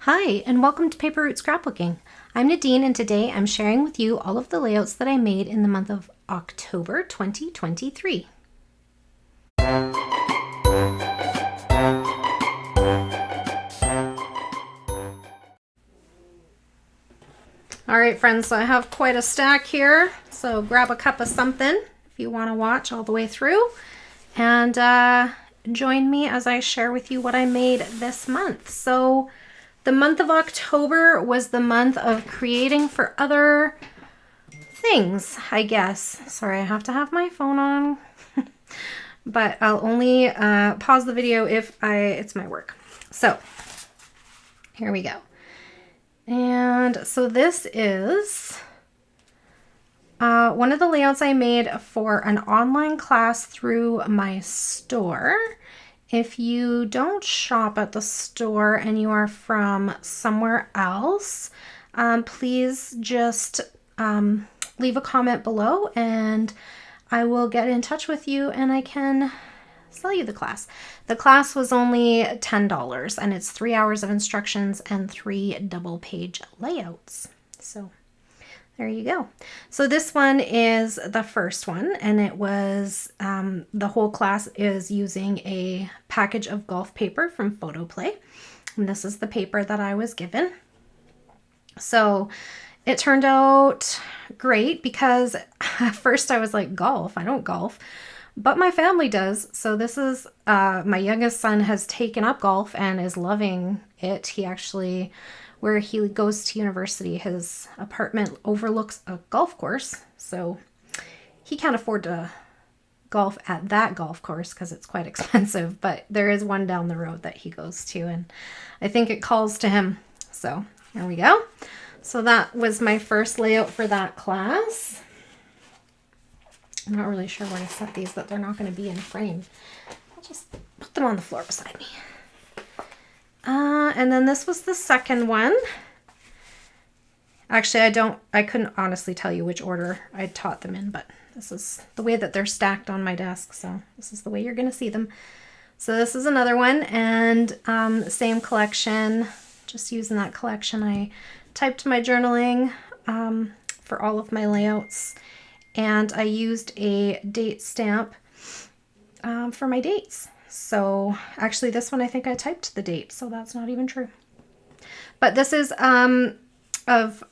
Hi, and welcome to Paper Route Scrapbooking. I'm Nadine, and today I'm sharing with you all of the layouts that I made in the month of October 2023. All right, friends, so I have quite a stack here, so grab a cup of something if you want to watch all the way through, and join me as I share with you what I made this month. So the month of October was the month of creating for other things, I guess. Sorry, I have to have my phone on, but I'll only pause the video if it's my work. So here we go. And so this is one of the layouts I made for an online class through my store. If you don't shop at the store and you are from somewhere else, please just leave a comment below and I will get in touch with you and I can sell you the class. The class was only $10 and it's 3 hours of instructions and 3 double page layouts. So there you go. So this one is the first one, and it was the whole class is using a package of golf paper from Photoplay. And this is the paper that I was given. So it turned out great because at first I was like, golf? I don't golf. But my family does. So this is, my youngest son has taken up golf and is loving it. He actually, where he goes to university, his apartment overlooks a golf course. So he can't afford to golf at that golf course because it's quite expensive. But there is one down the road that he goes to, and I think it calls to him. So here we go. So that was my first layout for that class. I'm not really sure where to set these, that they're not going to be in frame. I'll just put them on the floor beside me. And then this was the second one. Actually, I couldn't honestly tell you which order I taught them in, but this is the way that they're stacked on my desk. So this is the way you're going to see them. So this is another one, and same collection, just using that collection. I typed my journaling for all of my layouts, and I used a date stamp for my dates. So actually this one, I think I typed the date, so that's not even true. But this is of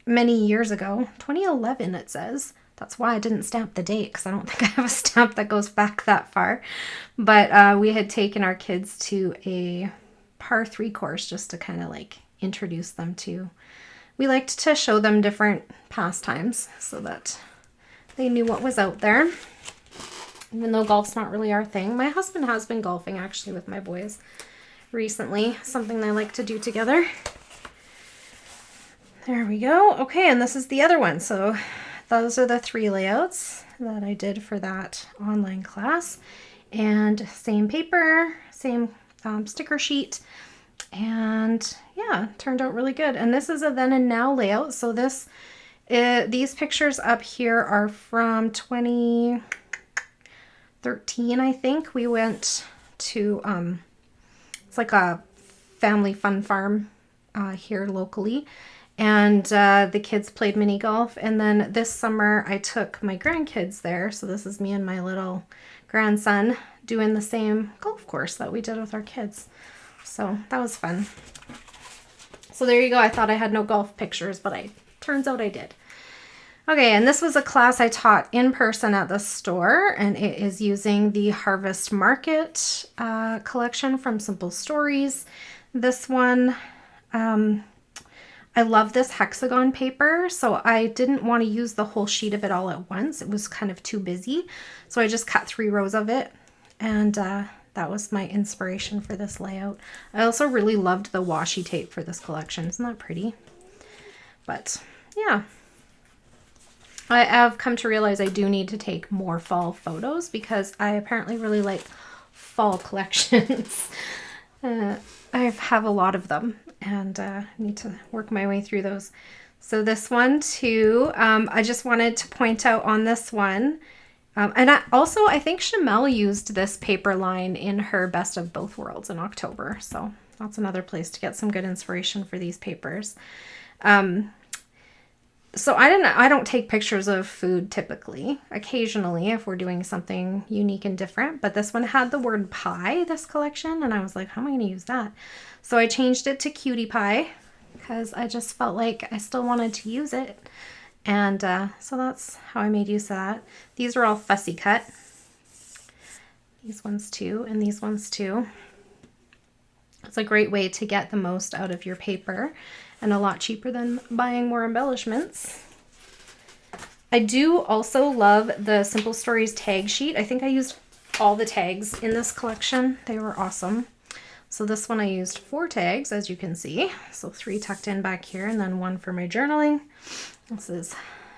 many years ago, 2011 it says. That's why I didn't stamp the date, because I don't think I have a stamp that goes back that far. But we had taken our kids to a par 3 course just to kind of like introduce them to. We liked to show them different pastimes so that they knew what was out there. Even though golf's not really our thing. My husband has been golfing actually with my boys recently. Something they like to do together. There we go. Okay, and this is the other one. So those are the 3 layouts that I did for that online class. And same paper, same sticker sheet. And yeah, turned out really good. And this is a then and now layout. So these pictures up here are from 2013, I think. We went to, it's like a family fun farm here locally. And the kids played mini golf. And then this summer I took my grandkids there. So this is me and my little grandson doing the same golf course that we did with our kids. So that was fun. So there you go. I thought I had no golf pictures, but turns out I did. Okay, and this was a class I taught in person at the store, and it is using the Harvest Market collection from Simple Stories. This one, I love this hexagon paper, so I didn't want to use the whole sheet of it all at once. It was kind of too busy, so I just cut 3 rows of it, and that was my inspiration for this layout. I also really loved the washi tape for this collection. Isn't that pretty? But yeah. I have come to realize I do need to take more fall photos because I apparently really like fall collections. I have a lot of them and need to work my way through those. So this one too, I just wanted to point out on this one, And I think Chamel used this paper line in her Best of Both Worlds in October. So that's another place to get some good inspiration for these papers. So I don't take pictures of food typically. Occasionally, if we're doing something unique and different. But this one had the word pie, this collection, and I was like, how am I going to use that? So I changed it to cutie pie because I just felt like I still wanted to use it. And so that's how I made use of that. These are all fussy cut. These ones too, and these ones too. It's a great way to get the most out of your paper and a lot cheaper than buying more embellishments. I do also love the Simple Stories tag sheet. I think I used all the tags in this collection. They were awesome. So this one I used 4 tags, as you can see. So 3 tucked in back here and then 1 for my journaling. This is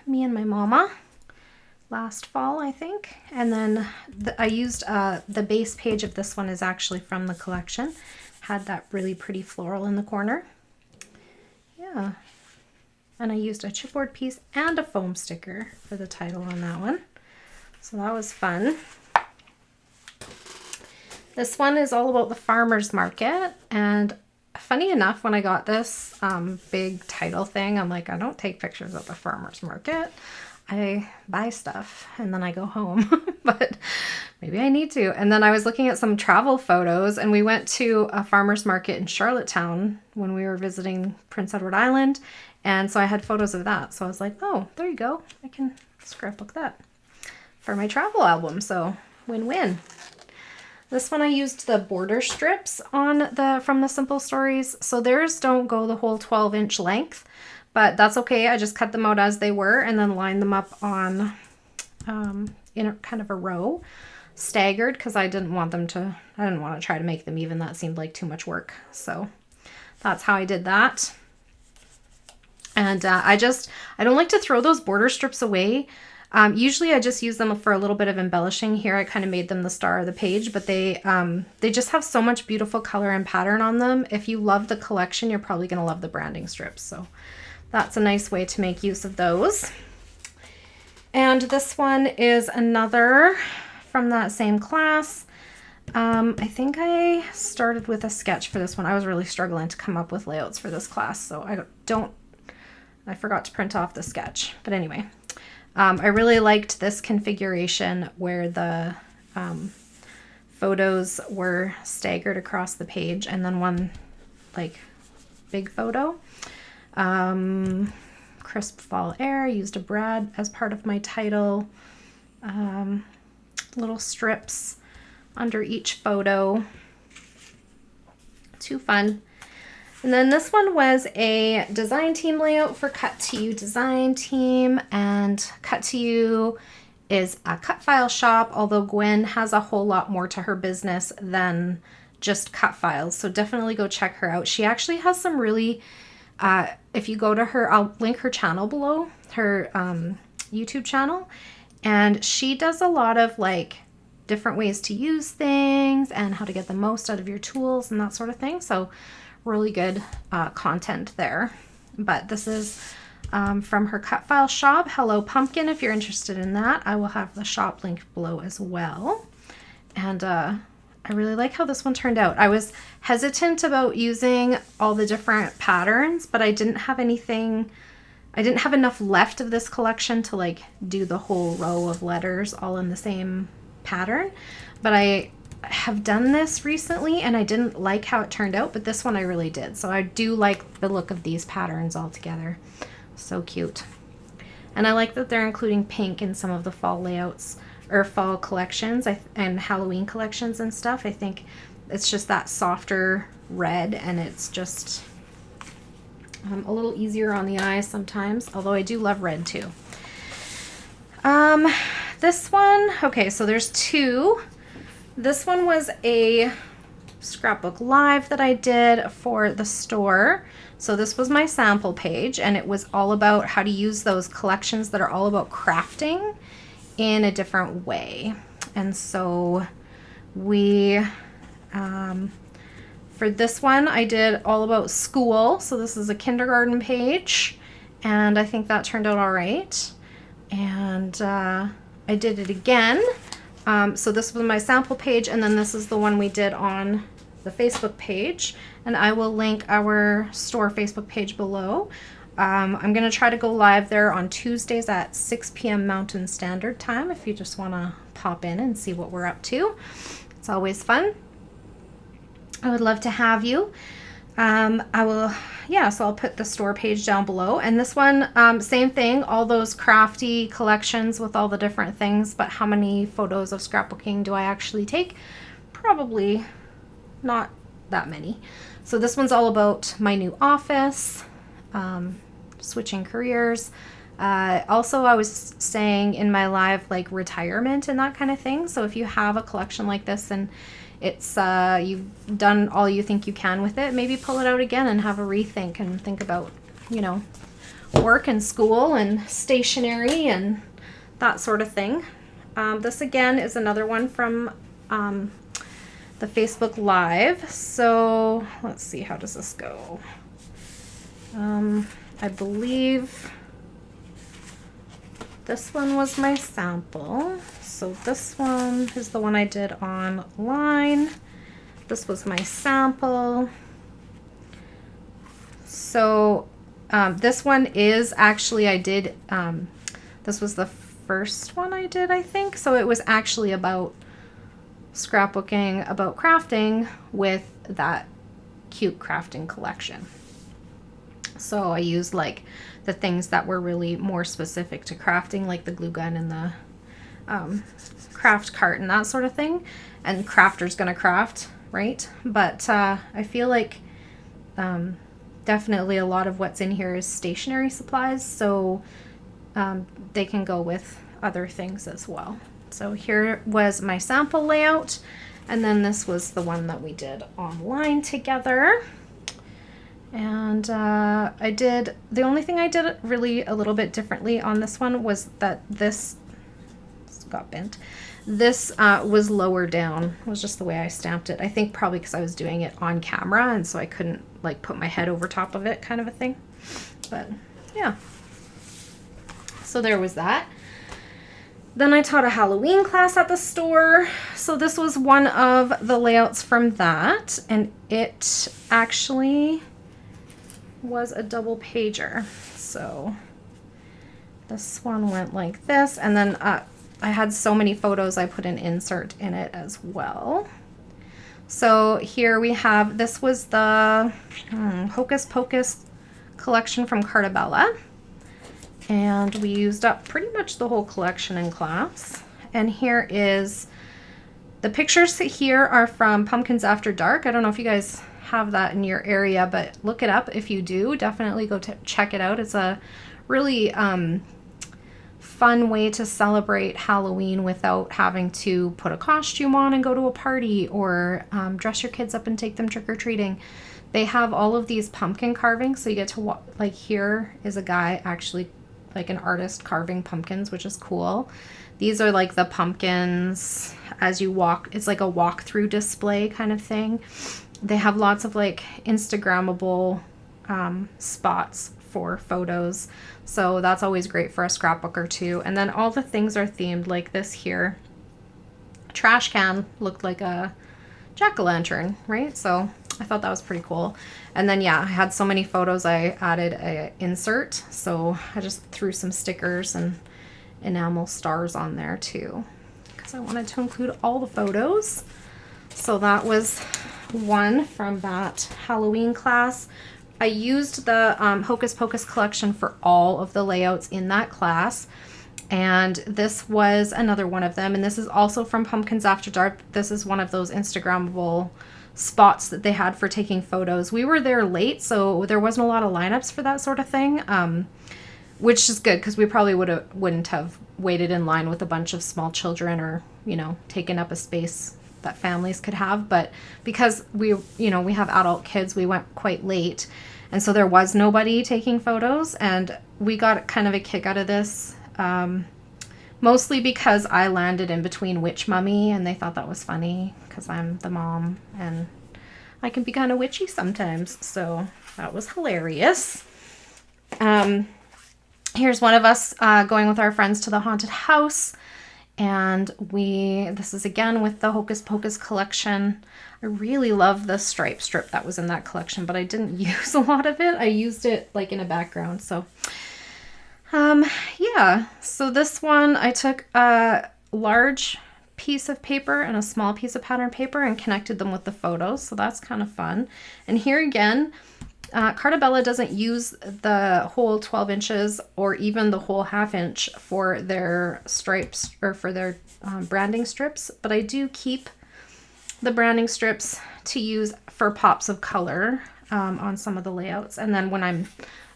me and my mama last fall, I think. And then I used the base page of this one is actually from the collection. Had that really pretty floral in the corner. Yeah. And I used a chipboard piece and a foam sticker for the title on that one. So that was fun. This one is all about the farmer's market, and funny enough, when I got this big title thing, I'm like, I don't take pictures of the farmer's market. I buy stuff and then I go home, but maybe I need to. And then I was looking at some travel photos, and we went to a farmer's market in Charlottetown when we were visiting Prince Edward Island. And so I had photos of that. So I was like, oh, there you go. I can scrapbook that for my travel album. So win-win. This one I used the border strips on from the Simple Stories. So theirs don't go the whole 12-inch length, but that's okay. I just cut them out as they were and then lined them up on in a kind of a row, staggered, because I didn't want to try to make them even. That seemed like too much work. So that's how I did that. And I don't like to throw those border strips away. Usually I just use them for a little bit of embellishing. Here I kind of made them the star of the page, but they just have so much beautiful color and pattern on them. If you love the collection, you're probably going to love the branding strips. So that's a nice way to make use of those. And this one is another from that same class. I think I started with a sketch for this one. I was really struggling to come up with layouts for this class, so I forgot to print off the sketch. But anyway. I really liked this configuration where the photos were staggered across the page and then one like big photo. Crisp fall air, used a brad as part of my title. Little strips under each photo. Too fun. And then this one was a design team layout for Cut to You design team, and Cut to You is a cut file shop, although Gwen has a whole lot more to her business than just cut files. So definitely go check her out. She actually has some really, if you go to her, I'll link her channel below, her YouTube channel, and she does a lot of like different ways to use things and how to get the most out of your tools and that sort of thing. So really good content there. But this is from her cut file shop, Hello Pumpkin. If you're interested in that, I will have the shop link below as well. And I really like how this one turned out. I was hesitant about using all the different patterns, but I didn't have enough left of this collection to like do the whole row of letters all in the same pattern. But I have done this recently and I didn't like how it turned out, but this one I really did. So I do like the look of these patterns all together. So cute. And I like that they're including pink in some of the fall layouts or fall collections and Halloween collections and stuff. I think it's just that softer red, and it's just a little easier on the eyes sometimes, although I do love red too. This one, okay, so there's 2. This one was a scrapbook live that I did for the store. So this was my sample page, and it was all about how to use those collections that are all about crafting in a different way. And so we, for this one, I did all about school. So this is a kindergarten page, and I think that turned out all right. And I I did it again. So this was my sample page, and then this is the one we did on the Facebook page, and I will link our store Facebook page below. I'm going to try to go live there on Tuesdays at 6 p.m. Mountain Standard Time if you just want to pop in and see what we're up to. It's always fun. I would love to have you. So I'll put the store page down below. And this one, same thing, all those crafty collections with all the different things, but how many photos of scrapbooking do I actually take? Probably not that many. So this one's all about my new office, switching careers. Also, I was saying in my live, like retirement and that kind of thing. So if you have a collection like this and it's you've done all you think you can with it, maybe pull it out again and have a rethink and think about, you know, work and school and stationery and that sort of thing. This again is another one from the Facebook Live. So let's see, how does this go? I believe this one was my sample. So this one is the one I did online. This was my sample. So this one is actually, this was the first one I did, I think. So it was actually about scrapbooking, about crafting with that cute crafting collection. So I used like the things that were really more specific to crafting, like the glue gun and the craft cart and that sort of thing. And crafter's gonna craft, right? But I feel like definitely a lot of what's in here is stationery supplies, so they can go with other things as well. So here was my sample layout, and then this was the one that we did online together. And the only thing I did really a little bit differently on this one was that this got bent. This was lower down. It was just the way I stamped it. I think probably because I was doing it on camera, and so I couldn't like put my head over top of it, kind of a thing. But yeah. So there was that. Then I taught a Halloween class at the store. So this was one of the layouts from that, and it actually was a double pager. So this one went like this, and then I had so many photos I put an insert in it as well. So here we have, this was the Hocus Pocus collection from Cartabella, and we used up pretty much the whole collection in class. And here is the pictures here are from Pumpkins After Dark. I don't know if you guys have that in your area, but look it up if you do. Definitely go check it out. It's a really fun way to celebrate Halloween without having to put a costume on and go to a party, or dress your kids up and take them trick-or-treating. They have all of these pumpkin carvings, so you get to like, here is a guy actually, like an artist, carving pumpkins, which is cool. These are like the pumpkins as you walk. It's like a walkthrough display kind of thing. They have lots of like Instagrammable spots for photos, so that's always great for a scrapbooker too. And then all the things are themed, like this here trash can looked like a jack-o'-lantern, right? So I thought that was pretty cool. And then yeah, I had so many photos, I added a insert, so I just threw some stickers and enamel stars on there too, because I wanted to include all the photos. So that was one from that Halloween class. I used the Hocus Pocus collection for all of the layouts in that class, and this was another one of them, and this is also from Pumpkins After Dark. This is one of those Instagrammable spots that they had for taking photos. We were there late, so there wasn't a lot of lineups for that sort of thing, which is good because we probably wouldn't have waited in line with a bunch of small children, or, you know, taken up a space that families could have. But because we have adult kids, we went quite late, and so there was nobody taking photos, and we got kind of a kick out of this, mostly because I landed in between Witch Mummy, and they thought that was funny because I'm the mom and I can be kind of witchy sometimes, so that was hilarious. Here's one of us going with our friends to the haunted house And this is again with the Hocus Pocus collection. I really love the stripe strip that was in that collection, but I didn't use a lot of it. I used it like in a background. So yeah, so this one I took a large piece of paper and a small piece of pattern paper and connected them with the photos. So that's kind of fun. And here again, Carta Bella doesn't use the whole 12 inches or even the whole 1/2 inch for their stripes or for their branding strips, but I do keep the branding strips to use for pops of color on some of the layouts. And then when I'm,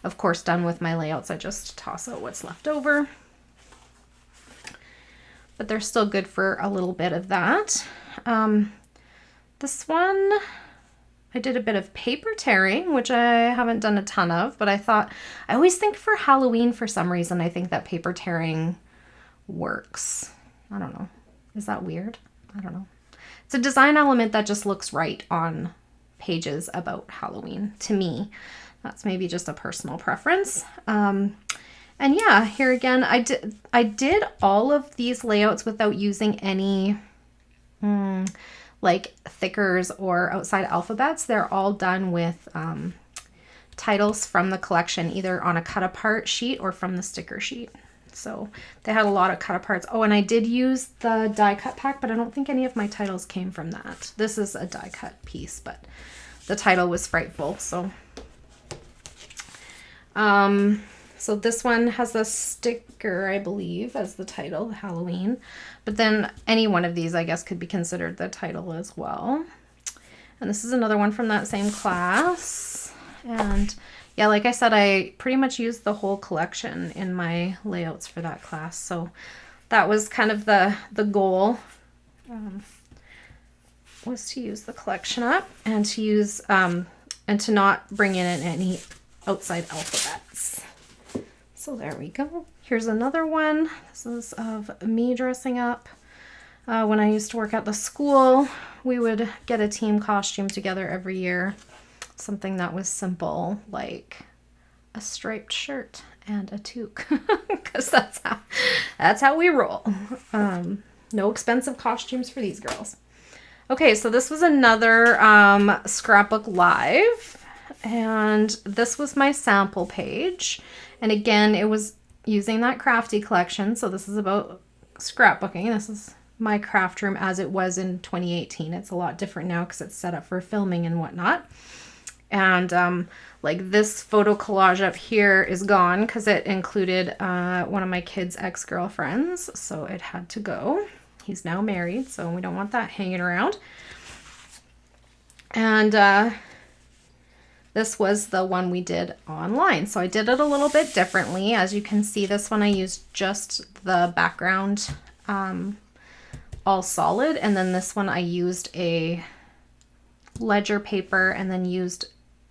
of course, done with my layouts, I just toss out what's left over. But they're still good for a little bit of that. This one, I did a bit of paper tearing, which I haven't done a ton of, but I thought, I always think for Halloween, for some reason, I think that paper tearing works. I don't know. Is that weird? I don't know. It's a design element that just looks right on pages about Halloween to me. That's maybe just a personal preference. And yeah, here again, I did all of these layouts without using any like thickers or outside alphabets. They're all done with titles from the collection, either on a cut apart sheet or from the sticker sheet. So they had a lot of cut aparts. Oh, and I did use the die cut pack, but I don't think any of my titles came from that. This is a die cut piece, but the title was Frightful. So so this one has a sticker, I believe, as the title, Halloween. But then any one of these, I guess, could be considered the title as well. And this is another one from that same class. And yeah, like I said, I pretty much used the whole collection in my layouts for that class. So that was kind of the goal, was to use the collection up and to use, and to not bring in any outside alphabets. So there we go. Here's another one. This is of me dressing up. When I used to work at the school, we would get a team costume together every year. Something that was simple, like a striped shirt and a toque, because that's how we roll. No expensive costumes for these girls. Okay, so this was another Scrapbook Live, and this was my sample page. And again, it was using that Crafty collection. So this is about scrapbooking. This is my craft room as it was in 2018. It's a lot different now because it's set up for filming and whatnot. And like this photo collage up here is gone because it included one of my kids' ex-girlfriends. So it had to go. He's now married, so we don't want that hanging around. And this was the one we did online. So I did it a little bit differently. As you can see, this one I used just the background all solid. And then this one I used a ledger paper and then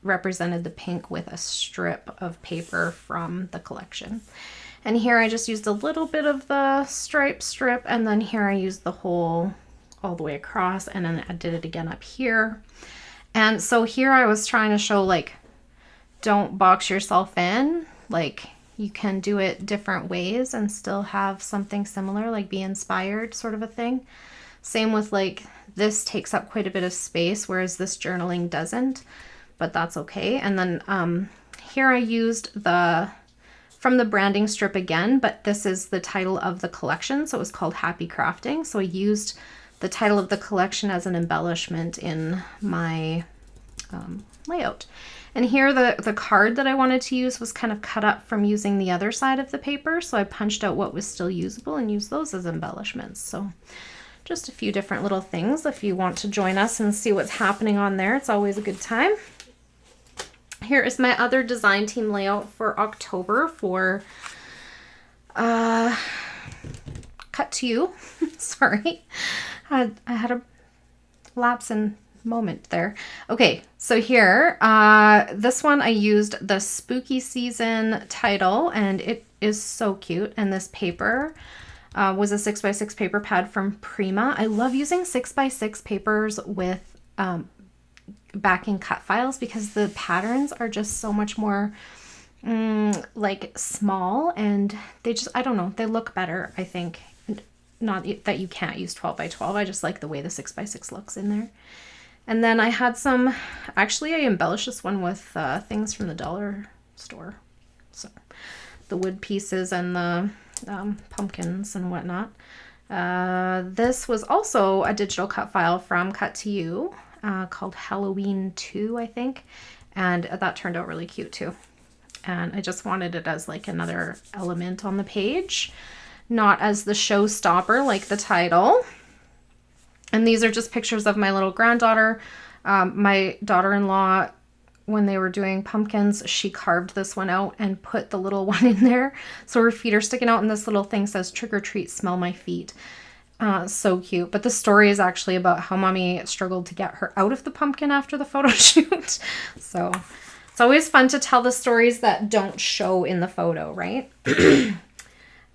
represented the pink with a strip of paper from the collection. And here I just used a little bit of the stripe strip, and then here I used the whole all the way across, and then I did it again up here. And so here I was trying to show, like, don't box yourself in. Like, you can do it different ways and still have something similar, like be inspired sort of a thing. Same with, like, this takes up quite a bit of space, whereas this journaling doesn't, but that's okay. And then here I used from the branding strip again, but this is the title of the collection, so it was called Happy Crafting. So I used the title of the collection as an embellishment in my layout. And here the card that I wanted to use was kind of cut up from using the other side of the paper, so I punched out what was still usable and used those as embellishments. So just a few different little things. If you want to join us and see what's happening on there, it's always a good time. Here is my other design team layout for October for Cut to You. Sorry, I had a lapse in moment there. Okay, so here, this one I used the Spooky Season title, and it is so cute. And this paper was a 6x6 paper pad from Prima. I love using 6x6 papers with backing cut files because the patterns are just so much more like small, and they just, I don't know, they look better, I think. not that you can't use 12 by 12. I just like the way the 6 by 6 looks in there. And then I had some, actually I embellished this one with things from the dollar store. So the wood pieces and the pumpkins and whatnot. This was also a digital cut file from Cut2You called Halloween 2, I think. And that turned out really cute too. And I just wanted it as like another element on the page, not as the showstopper like the title. And these are just pictures of my little granddaughter. My daughter-in-law, when they were doing pumpkins, she carved this one out and put the little one in there. So her feet are sticking out and this little thing says, "Trick or treat, smell my feet." So cute. But the story is actually about how mommy struggled to get her out of the pumpkin after the photo shoot. So it's always fun to tell the stories that don't show in the photo, right?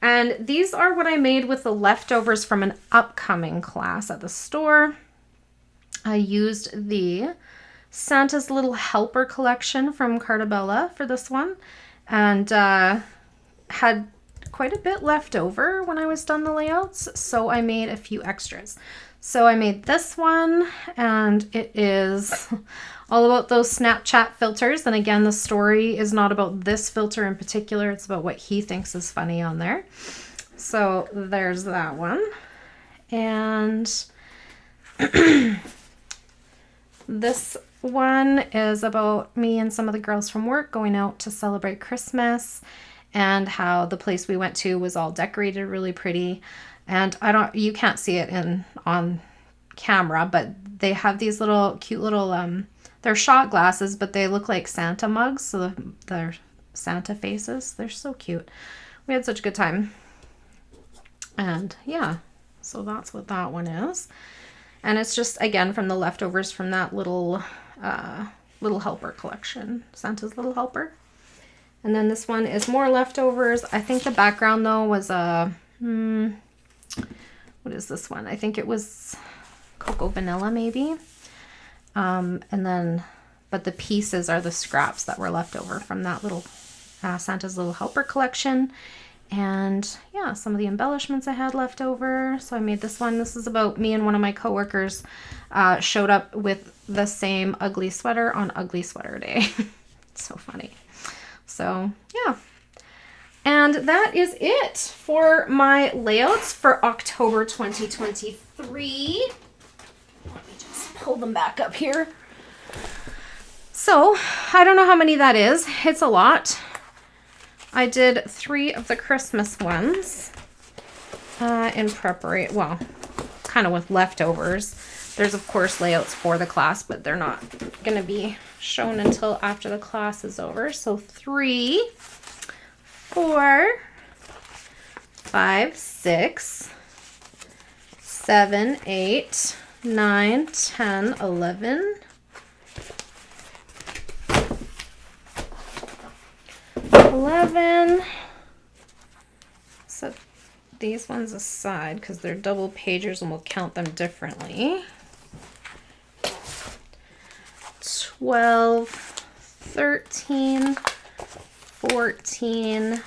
And these are what I made with the leftovers from an upcoming class at the store. I used the Santa's Little Helper collection from Cartabella for this one, and had quite a bit left over when I was done the layouts, so I made a few extras. So I made this one, and it is all about those Snapchat filters. And again, the story is not about this filter in particular. It's about what he thinks is funny on there. So there's that one. And this one is about me and some of the girls from work going out to celebrate Christmas, and how the place we went to was all decorated really pretty. And you can't see it on camera, but they have these little cute little, they're shot glasses, but they look like Santa mugs. So they're Santa faces. They're so cute. We had such a good time. And yeah, so that's what that one is. And it's just, again, from the leftovers from that little helper collection, Santa's Little Helper. And then this one is more leftovers. I think the background though was what is this one? I think it was Cocoa Vanilla maybe. But the pieces are the scraps that were left over from that little Santa's Little Helper collection. And yeah, some of the embellishments I had left over. So I made this one. This is about me and one of my coworkers showed up with the same ugly sweater on Ugly Sweater Day. It's so funny. So yeah. And that is it for my layouts for October 2023. Let me just pull them back up here. So I don't know how many that is. It's a lot. I did 3 of the Christmas ones in preparation. Well, kind of with leftovers. There's of course layouts for the class, but they're not going to be shown until after the class is over. So 3, 4, 5, 6, 7, 8, 9, 10, 11, 11. Set these ones aside because they're double pagers and we'll count them differently. 12, 13, 14,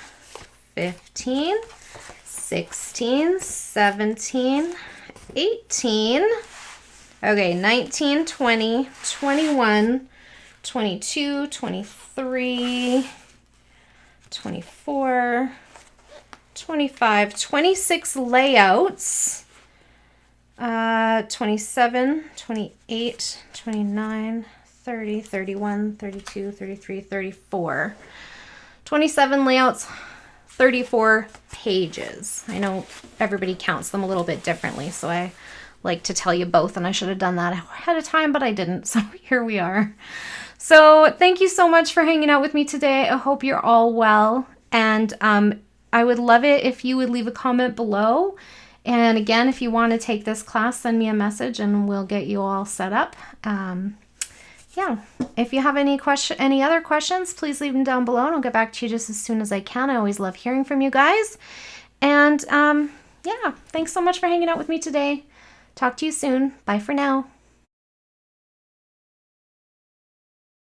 15, 16, 17, 18, okay, 19, 20, 21, 22, 23, 24, 25, 26 layouts, 27, 28, 29, 30, 31, 32, 33, 34. 27 layouts, 34 pages. I know everybody counts them a little bit differently, so I like to tell you both, and I should have done that ahead of time, but I didn't, so here we are. So thank you so much for hanging out with me today. I hope you're all well, and I would love it if you would leave a comment below. And again, if you want to take this class, send me a message and we'll get you all set up. Yeah, if you have any other questions, please leave them down below and I'll get back to you just as soon as I can. I always love hearing from you guys. And yeah, thanks so much for hanging out with me today. Talk to you soon. Bye for now.